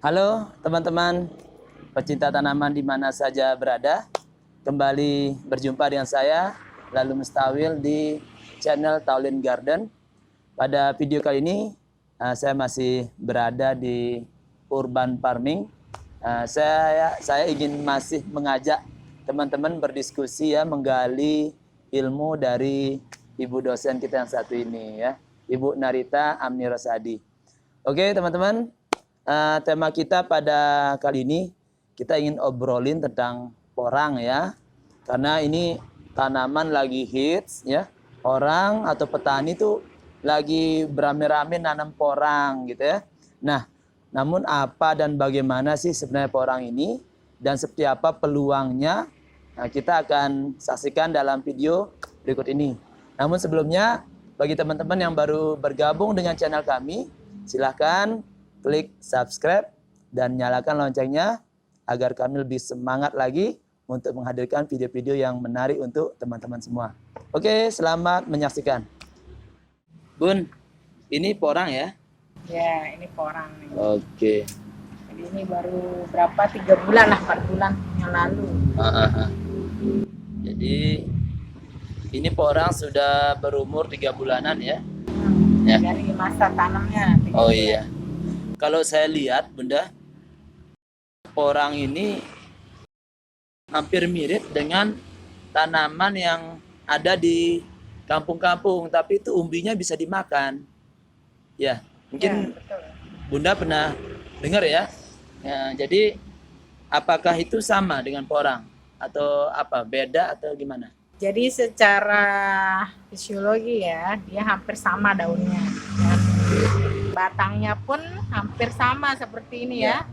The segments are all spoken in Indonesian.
Halo teman-teman pecinta tanaman di mana saja berada. Kembali berjumpa dengan saya Lalu Mustawil di channel Taulin Garden. Pada video kali ini saya masih berada di urban farming. Saya ingin masih mengajak teman-teman berdiskusi ya, menggali ilmu dari ibu dosen kita yang satu ini ya, Ibu Narita Amni Rosadi. Oke teman-teman, tema kita pada kali ini kita ingin obrolin tentang porang ya, karena ini tanaman lagi hits ya, orang atau petani tuh lagi berame-rame nanam porang gitu ya. Nah, namun apa dan bagaimana sih sebenarnya porang ini dan seperti apa peluangnya, kita akan saksikan dalam video berikut ini. Namun sebelumnya, bagi teman-teman yang baru bergabung dengan channel kami, silahkan klik subscribe dan nyalakan loncengnya agar kami lebih semangat lagi untuk menghadirkan video-video yang menarik untuk teman-teman semua. Oke, selamat menyaksikan. Bun, ini porang ya? Ya, ini porang nih. Oke. Jadi ini baru berapa? 3 bulan lah, 4 bulan yang lalu. Jadi ini porang sudah berumur 3 bulanan ya? Ya. Dari masa tanamnya. Oh iya. Kalau saya lihat Bunda, porang ini hampir mirip dengan tanaman yang ada di kampung-kampung, tapi itu umbinya bisa dimakan. Ya, mungkin betul. Bunda pernah dengar ya? Ya, jadi apakah itu sama dengan porang atau apa? Beda atau gimana? Jadi secara fisiologi ya, dia hampir sama daunnya. Dan batangnya pun hampir sama seperti ini ya.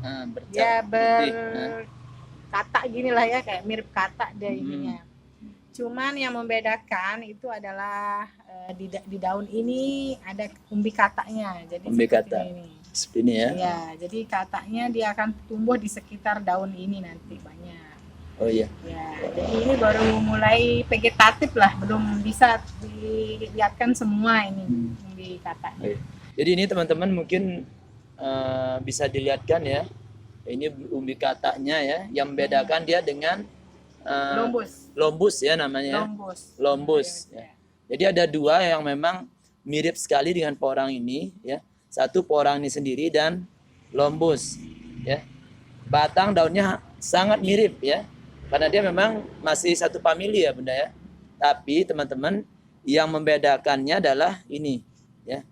Dia berkatak gini lah ya, kayak mirip katak dia ininya. Cuman yang membedakan itu adalah di daun ini ada umbi kataknya. Jadi umbi katak seperti ini ya. Ya, jadi kataknya dia akan tumbuh di sekitar daun ini nanti banyak. Oh iya. Ya, jadi ini baru mulai vegetatif lah, belum bisa dilihatkan semua ini umbi kataknya. Oh iya. Jadi ini teman-teman mungkin bisa dilihatkan ya. Ini umbi kataknya ya, yang membedakan dia dengan lombus ya namanya. Lombus ya. Jadi ada dua yang memang mirip sekali dengan porang ini ya. Satu porang ini sendiri dan lombus ya. Batang daunnya sangat mirip ya. Karena dia memang masih satu famili ya Bunda ya. Tapi teman-teman yang membedakannya adalah ini ya.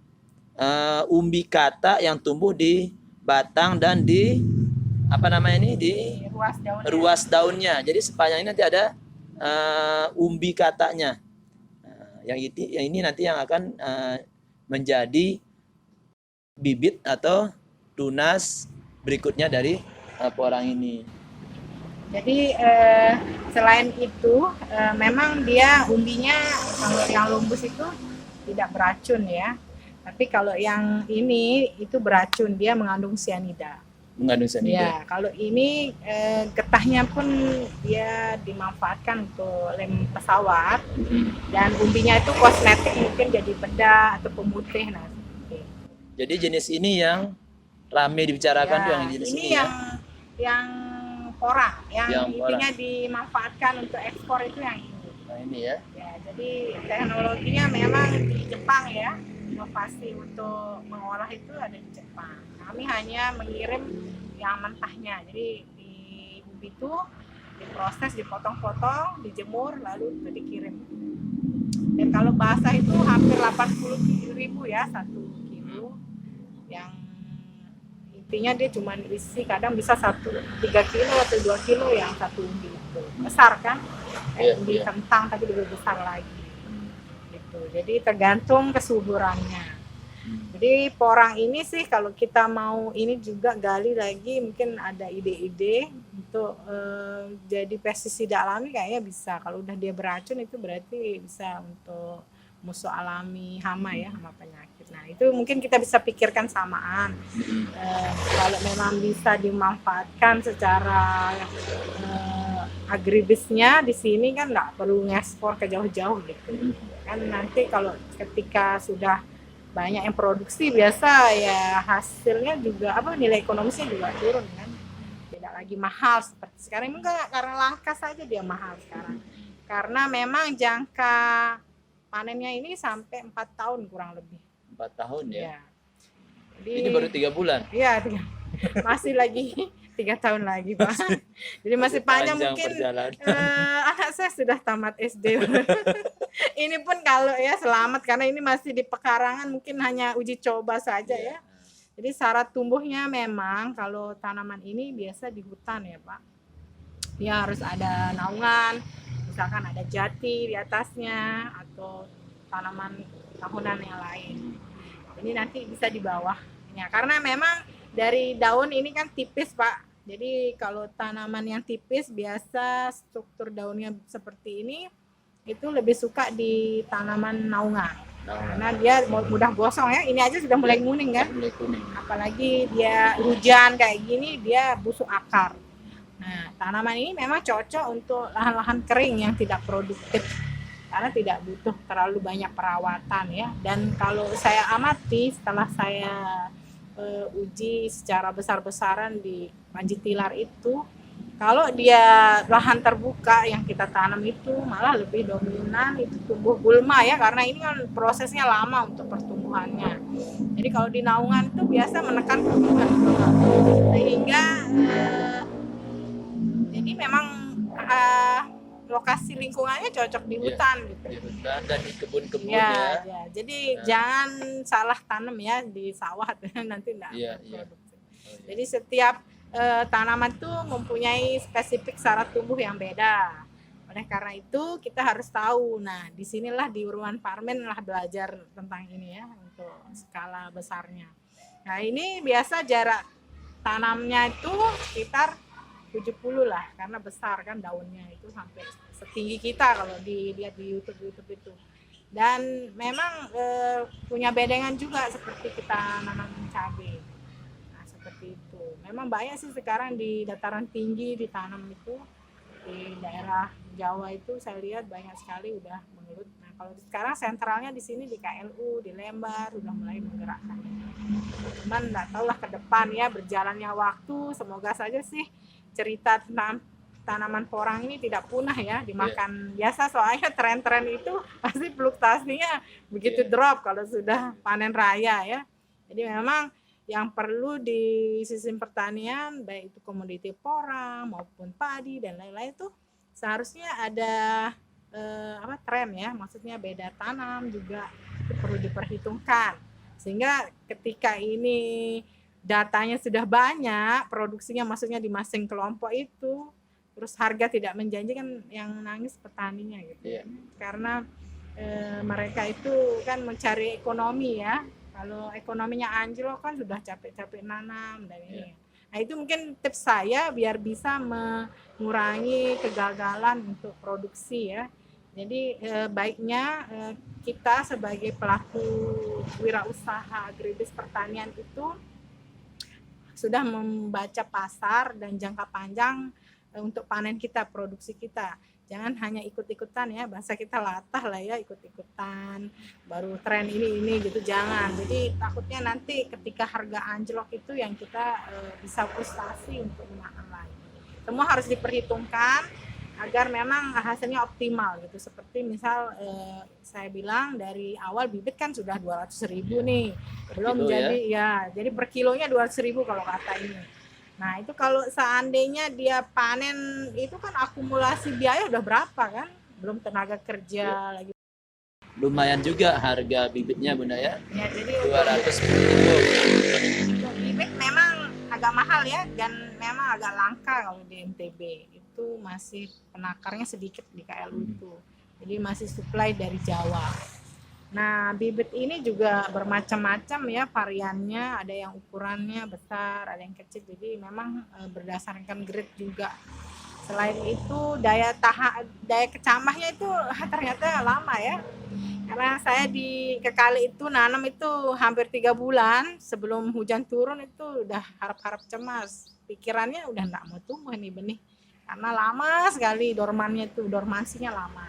Umbi katak yang tumbuh di batang dan di apa namanya ini di ruas daunnya. Jadi sepanjang ini nanti ada umbi kataknya. Yang ini nanti yang akan menjadi bibit atau tunas berikutnya dari porang ini. Jadi selain itu memang dia umbinya kalau yang lombus itu tidak beracun ya. Tapi kalau yang ini itu beracun, dia mengandung sianida. Ya, kalau ini getahnya pun dia dimanfaatkan untuk lem pesawat dan umbinya itu kosmetik, mungkin jadi bedak atau pemutih. Nah, jadi jenis ini yang rame dibicarakan tuh yang jenis ini ya. Yang porang, yang intinya dimanfaatkan untuk ekspor itu yang ini. Nah ini ya. Ya, jadi teknologinya memang di Jepang ya. Inovasi untuk mengolah itu ada di Jepang. Kami hanya mengirim yang mentahnya. Jadi di umbi itu diproses, dipotong-potong, dijemur, lalu itu dikirim. Dan kalau basah itu hampir 80.000 ya 1 kilo. Yang intinya dia cuma isi kadang bisa 3 kilo atau 2 kilo yang satu umbi itu. Besar kan? Umbi kentang tapi lebih besar lagi. Jadi tergantung kesuburannya. Jadi porang ini sih kalau kita mau ini juga gali lagi, mungkin ada ide-ide untuk jadi pestisida alami kayaknya bisa. Kalau udah dia beracun itu berarti bisa untuk musuh alami hama ya, hama penyakit. Nah itu mungkin kita bisa pikirkan samaan. Kalau memang bisa dimanfaatkan secara agribisnya di sini kan nggak perlu ngekspor ke jauh-jauh gitu. Kan nanti kalau ketika sudah banyak yang produksi biasa ya hasilnya juga nilai ekonomisnya juga turun kan, tidak lagi mahal seperti sekarang. Enggak, karena langka saja dia mahal sekarang, karena memang jangka panennya ini sampai 4 tahun kurang lebih. 4 tahun ya. Ya. Jadi, ini baru 3 bulan. Iya, masih lagi 3 tahun lagi Pak. Jadi masih panjang, mungkin anak saya sudah tamat SD. Ini pun kalau ya selamat, karena ini masih di pekarangan, mungkin hanya uji coba saja ya. Jadi syarat tumbuhnya memang kalau tanaman ini biasa di hutan ya Pak. Dia harus ada naungan, misalkan ada jati di atasnya atau tanaman tahunan yang lain. Ini nanti bisa di bawahnya, karena memang dari daun ini kan tipis Pak. Jadi kalau tanaman yang tipis biasa struktur daunnya seperti ini, itu lebih suka di tanaman naungan. Karena dia mudah gosong ya. Ini aja sudah mulai kuning kan. Apalagi dia hujan kayak gini, dia busuk akar. Nah, tanaman ini memang cocok untuk lahan-lahan kering yang tidak produktif, karena tidak butuh terlalu banyak perawatan ya. Dan kalau saya amati setelah saya uji secara besar-besaran di Panji Tilar itu, kalau dia lahan terbuka yang kita tanam itu malah lebih dominan itu tumbuh gulma ya, karena ini kan prosesnya lama untuk pertumbuhannya. Jadi kalau di naungan itu biasa menekan pertumbuhan gulma, sehingga jadi memang lokasi lingkungannya cocok di hutan gitu. Di hutan dan di kebun-kebun ya. Jadi jangan salah tanam ya di sawah nanti enggak berproduksi. Jadi setiap tanaman itu mempunyai spesifik syarat tumbuh yang beda. Oleh karena itu kita harus tahu. Nah, disinilah di Urban Farming lah belajar tentang ini ya untuk skala besarnya. Nah, ini biasa jarak tanamnya itu sekitar 70 lah, karena besar kan daunnya itu sampai setinggi kita kalau dilihat di YouTube itu. Dan memang punya bedengan juga seperti kita nanam cabai. Nah, seperti itu. Memang banyak sih sekarang di dataran tinggi ditanam itu, di daerah Jawa itu saya lihat banyak sekali udah mengelut. Nah, kalau sekarang sentralnya di sini di KLU, di Lembar udah mulai menggerakkan. Cuman nggak tahu lah ke depan ya, berjalannya waktu, semoga saja sih cerita tentang tanaman porang ini tidak punah ya, dimakan biasa. Soalnya tren-tren itu pasti fluktuasinya begitu drop kalau sudah panen raya ya. Jadi memang yang perlu di sistem pertanian, baik itu komoditi porang maupun padi dan lain-lain, itu seharusnya ada tren ya, maksudnya beda tanam juga itu perlu diperhitungkan, sehingga ketika ini datanya sudah banyak, produksinya maksudnya di masing kelompok itu, terus harga tidak menjanjikan, yang nangis petaninya gitu. Karena mereka itu kan mencari ekonomi ya. Kalau ekonominya anjlok kan sudah capek-capek nanam dan ini. Nah, itu mungkin tips saya biar bisa mengurangi kegagalan untuk produksi ya. Jadi baiknya kita sebagai pelaku wirausaha agribis pertanian itu sudah membaca pasar dan jangka panjang untuk panen kita, produksi kita. Jangan hanya ikut-ikutan ya, bahasa kita latah lah ya, ikut-ikutan baru tren ini gitu, jangan. Jadi takutnya nanti ketika harga anjlok itu yang kita bisa frustasi untuk memakan lagi. Semua harus diperhitungkan agar memang hasilnya optimal gitu. Seperti misal saya bilang dari awal bibit kan sudah 200.000 nih, belum jadi ya, jadi per kilonya 200.000 kalau kata ini. Nah, itu kalau seandainya dia panen itu kan akumulasi biaya udah berapa kan? Belum tenaga kerja lagi. Lumayan juga harga bibitnya Bunda ya. Ya, jadi 210.000. Untuk bibit memang agak mahal ya, dan memang agak langka kalau di NTB. Itu masih penakarnya sedikit di KLU itu. Jadi masih supply dari Jawa. Nah, bibit ini juga bermacam-macam ya variannya, ada yang ukurannya besar, ada yang kecil, jadi memang berdasarkan grade juga. Selain itu daya kecamahnya itu ternyata lama ya, karena saya di Kekali itu nanam itu hampir 3 bulan sebelum hujan turun, itu udah harap-harap cemas, pikirannya udah nggak mau tumbuh nih benih, karena lama sekali dormansinya lama.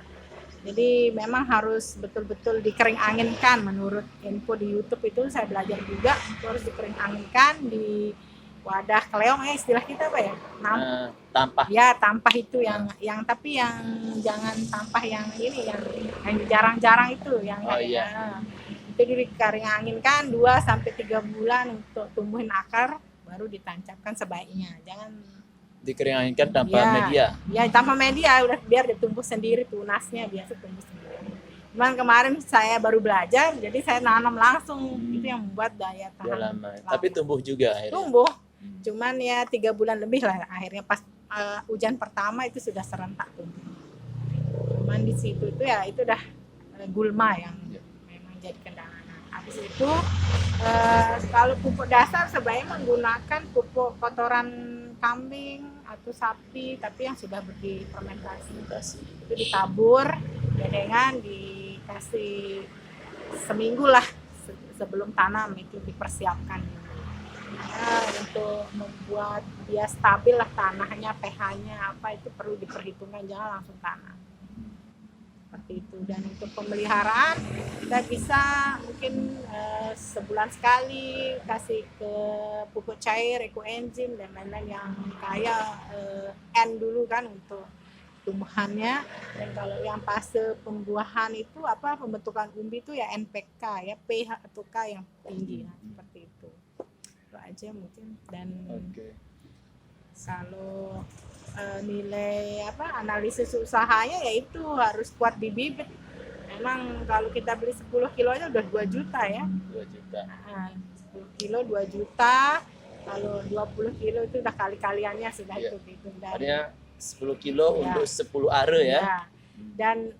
Jadi memang harus betul-betul dikering anginkan. Menurut info di YouTube itu saya belajar juga, itu harus dikering anginkan di wadah kleong ya, istilah kita apa ya? Tampah. Ya, tampah itu yang tapi yang jangan tampah yang ini yang jarang-jarang itu yang Oh, iya. ya. Itu dikering anginkan 2 sampai 3 bulan untuk tumbuhin akar, baru ditancapkan sebaiknya. Jangan Dikering anginkan tanpa ya, media. ya tanpa media, udah biar dia tumbuh sendiri, tunasnya biasa tumbuh sendiri. Cuman kemarin saya baru belajar, jadi saya nanam langsung. Itu yang membuat daya Dia tahan lama. Tapi tumbuh juga akhirnya. tumbuh. Cuman ya 3 bulan lebih lah, akhirnya pas hujan pertama itu sudah serentak tumbuh. Cuman di situ itu ya itu udah gulma yang memang jadi kendala. Habis itu kalau pupuk dasar sebaiknya menggunakan pupuk kotoran kambing atau sapi, tapi yang sudah difermentasi. Itu ditabur, dengan dikasih seminggu lah sebelum tanam, itu dipersiapkan. Untuk membuat dia stabil lah tanahnya, pH-nya apa itu perlu diperhitungkan, jangan langsung tanam. Seperti itu. Dan untuk pemeliharaan kita bisa mungkin sebulan sekali kasih ke pupuk cair, ekoenzim dan lain-lain yang kaya N dulu kan untuk tumbuhannya. Dan kalau yang fase pembuahan itu pembentukan umbi itu ya NPK ya, pH atau K yang tinggi. Nah, seperti itu. Itu aja mungkin. Dan kalau nilai analisis usahanya yaitu harus kuat di bibit. Memang kalau kita beli 10 kilo aja udah 2 juta ya. 2 juta. 10 kilo 2 juta. Kalau 20 kilo itu udah kali-kaliannya sudah itu gitu. Artinya 10 kilo untuk 10 are ya. Dan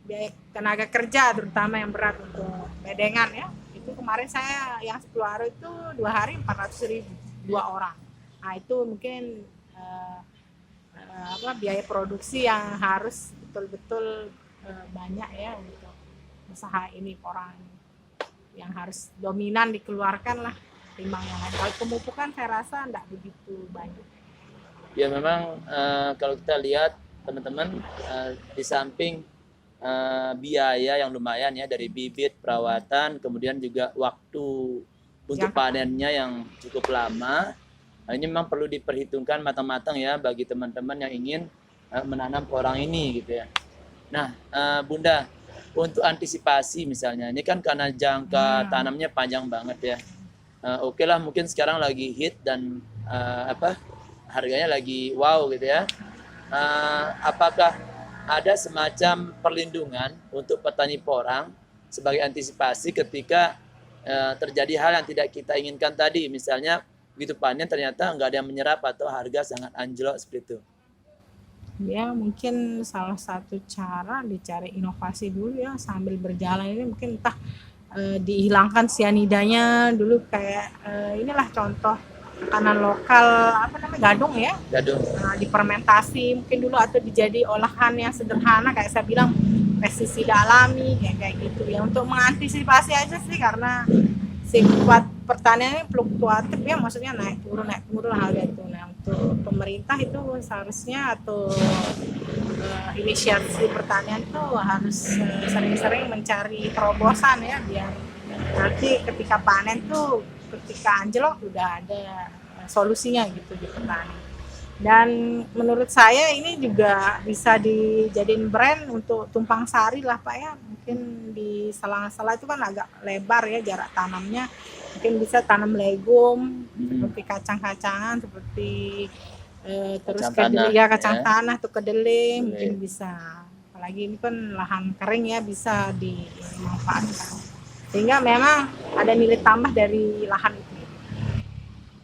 biaya tenaga kerja terutama yang berat untuk bedengan ya. Itu kemarin saya yang 10 are itu 2 hari 400.000 2 orang. Nah, itu mungkin biaya produksi yang harus betul-betul banyak ya untuk usaha ini, orang yang harus dominan dikeluarkan lah timbang yang lain. Kalau pemupukan saya rasa enggak begitu banyak. Ya memang kalau kita lihat teman-teman di samping biaya yang lumayan ya dari bibit, perawatan, kemudian juga waktu untuk panennya yang cukup lama. Nah, ini memang perlu diperhitungkan matang-matang ya bagi teman-teman yang ingin menanam porang ini gitu ya. Nah, Bunda, untuk antisipasi misalnya, ini kan karena jangka tanamnya panjang banget ya. Oke lah, mungkin sekarang lagi hit dan harganya lagi wow gitu ya. Apakah ada semacam perlindungan untuk petani porang sebagai antisipasi ketika terjadi hal yang tidak kita inginkan tadi, misalnya begitu panen ternyata nggak ada yang menyerap atau harga sangat anjlok seperti itu? Ya mungkin salah satu cara dicari inovasi dulu ya sambil berjalan ini, mungkin entah dihilangkan sianidanya dulu kayak inilah contoh makanan lokal gadung ya, difermentasi mungkin dulu atau dijadi olahan yang sederhana kayak saya bilang pestisida alami kayak gitu ya, untuk mengantisipasi aja sih, karena sifat pertanian ini fluktuatif ya, maksudnya naik turun harga itu. Nah, untuk pemerintah itu seharusnya atau inisiasi pertanian itu harus sering-sering mencari terobosan ya, biar nanti ketika panen tuh ketika anjlok udah ada solusinya gitu di petani. Dan menurut saya ini juga bisa dijadiin brand untuk tumpang sari lah Pak ya. Mungkin di sela-sela itu kan agak lebar ya jarak tanamnya. Mungkin bisa tanam legum seperti kacang-kacangan, seperti terus kedelai ya, kacang tanah atau kedelai mungkin bisa. Apalagi ini kan lahan kering ya, bisa dimanfaatkan. Sehingga memang ada nilai tambah dari lahan itu.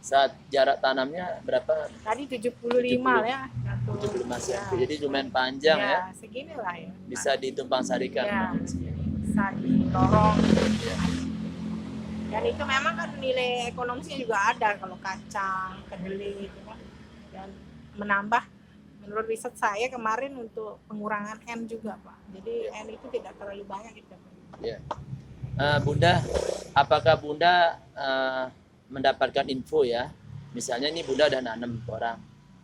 Saat jarak tanamnya berapa? Tadi 75 ya. 75 cm. Jadi lumayan panjang ya. Segini lah ya. Bisa ditumpang sarikan. Ya, bisa didorong. Dan itu memang kan nilai ekonomisnya juga ada kalau kacang, kedelai itu kan. Dan menambah, menurut riset saya kemarin untuk pengurangan N juga Pak. Jadi N itu tidak terlalu banyak gitu. Ya. Bunda, apakah Bunda mendapatkan info ya, misalnya ini Bunda udah nanam porang.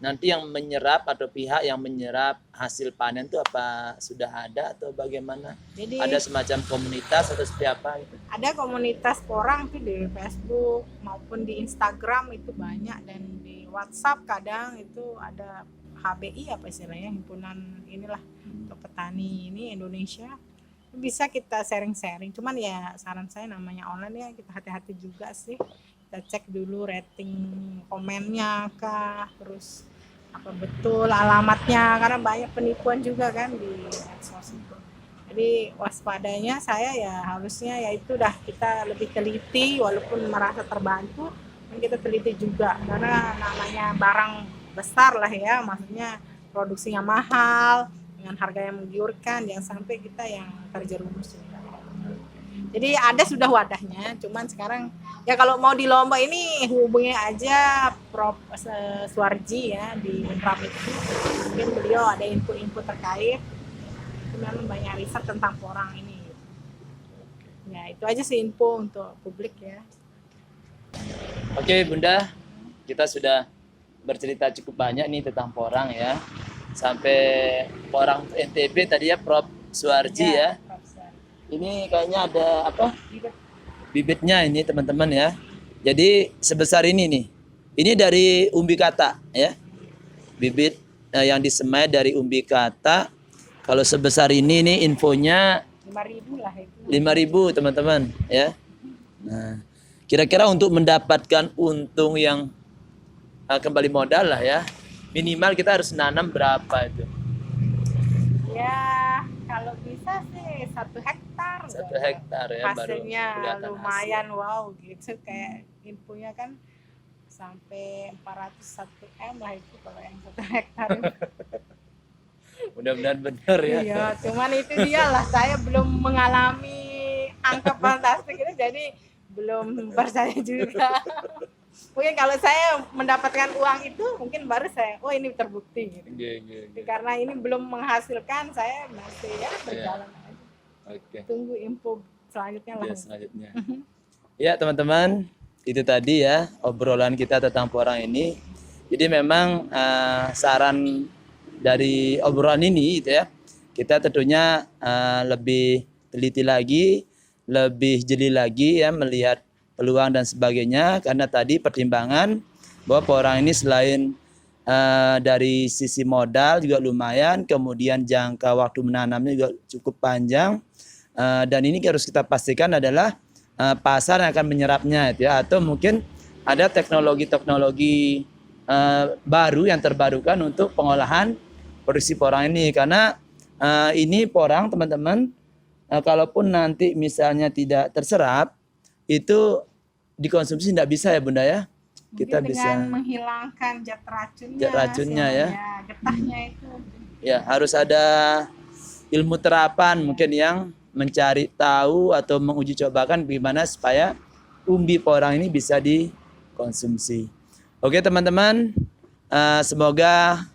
nanti yang menyerap atau pihak yang menyerap hasil panen itu apa sudah ada atau bagaimana? Jadi Ada semacam komunitas atau seperti apa gitu? ada komunitas porang tuh di Facebook maupun di Instagram itu banyak, dan di WhatsApp kadang itu ada HBI apa istilahnya, himpunan inilah untuk petani ini Indonesia. Bisa kita sharing-sharing, cuman ya saran saya namanya online ya, kita hati-hati juga sih, kita cek dulu rating komennya kah, terus apa betul alamatnya, karena banyak penipuan juga kan di medsos itu. Jadi waspadanya saya ya harusnya ya itu dah kita lebih teliti, walaupun merasa terbantu dan kita teliti juga, karena namanya barang besar lah ya, maksudnya produksinya mahal dengan harga yang menggiurkan, jangan sampai kita yang terjerumus juga. Jadi ada sudah wadahnya, cuman sekarang ya kalau mau di Lombok ini hubungi aja Prof. Suwarji ya di Unram itu, mungkin beliau ada info-info terkait, itu memang banyak riset tentang porang ini. Ya itu aja sih info untuk publik ya. Oke Bunda, kita sudah bercerita cukup banyak nih tentang porang ya. Sampai porang NTB tadi ya Prof. Suwarji ya. Prof. Suwarji. Ini kayaknya ada apa? Bibitnya ini teman-teman ya. Jadi sebesar ini nih. Ini dari umbi kata ya. Bibit yang disemai dari umbi kata. Kalau sebesar ini nih infonya 5.000 lah itu. 5.000 teman-teman ya. Nah, kira-kira untuk mendapatkan untung yang kembali modal lah ya, minimal kita harus nanam berapa itu? Ya kalau bisa sih 1 hektar. 1 hektar ya, hasilnya baru kelihatan lumayan hasil. Wow gitu, kayak infonya kan sampai 401 M lah itu kalau yang 1 hektar. Mudah-mudahan benar ya. Iya, cuman itu dia lah, saya belum mengalami angka fantastik itu, jadi belum percaya juga. Mungkin kalau saya mendapatkan uang itu mungkin baru saya, oh ini terbukti gitu. Karena ini belum menghasilkan, saya masih ya berjalan aja. Oke. Tunggu info selanjutnya lah. Ya, selanjutnya. Ya teman-teman, itu tadi ya obrolan kita tentang porang ini. Jadi memang saran dari obrolan ini gitu ya, kita tentunya lebih teliti lagi, lebih jeli lagi ya melihat peluang dan sebagainya, karena tadi pertimbangan bahwa porang ini selain dari sisi modal juga lumayan, kemudian jangka waktu menanamnya juga cukup panjang, dan ini harus kita pastikan adalah pasar yang akan menyerapnya gitu ya, atau mungkin ada teknologi-teknologi baru yang terbarukan untuk pengolahan produksi porang ini, karena ini porang teman-teman, kalaupun nanti misalnya tidak terserap itu dikonsumsi tidak bisa ya Bunda ya. Kita mungkin bisa dengan menghilangkan zat racunnya ya. Getahnya itu. Ya, harus ada ilmu terapan mungkin yang mencari tahu atau menguji cobakan bagaimana supaya umbi porang ini bisa dikonsumsi. Oke teman-teman, semoga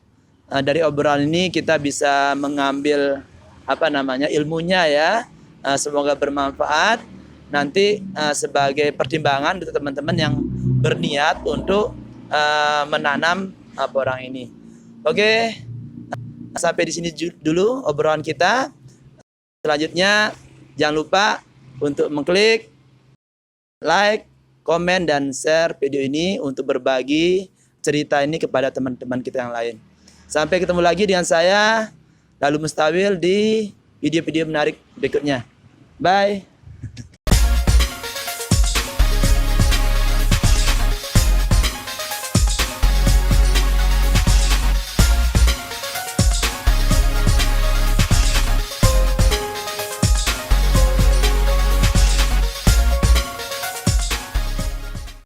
dari obrolan ini kita bisa mengambil ilmunya ya. Semoga bermanfaat. Nanti sebagai pertimbangan untuk teman-teman yang berniat untuk menanam porang ini. Oke, sampai di sini dulu obrolan kita. Selanjutnya jangan lupa untuk mengklik like, komen, dan share video ini untuk berbagi cerita ini kepada teman-teman kita yang lain. Sampai ketemu lagi dengan saya, Lalu Mustawil, di video-video menarik berikutnya. Bye.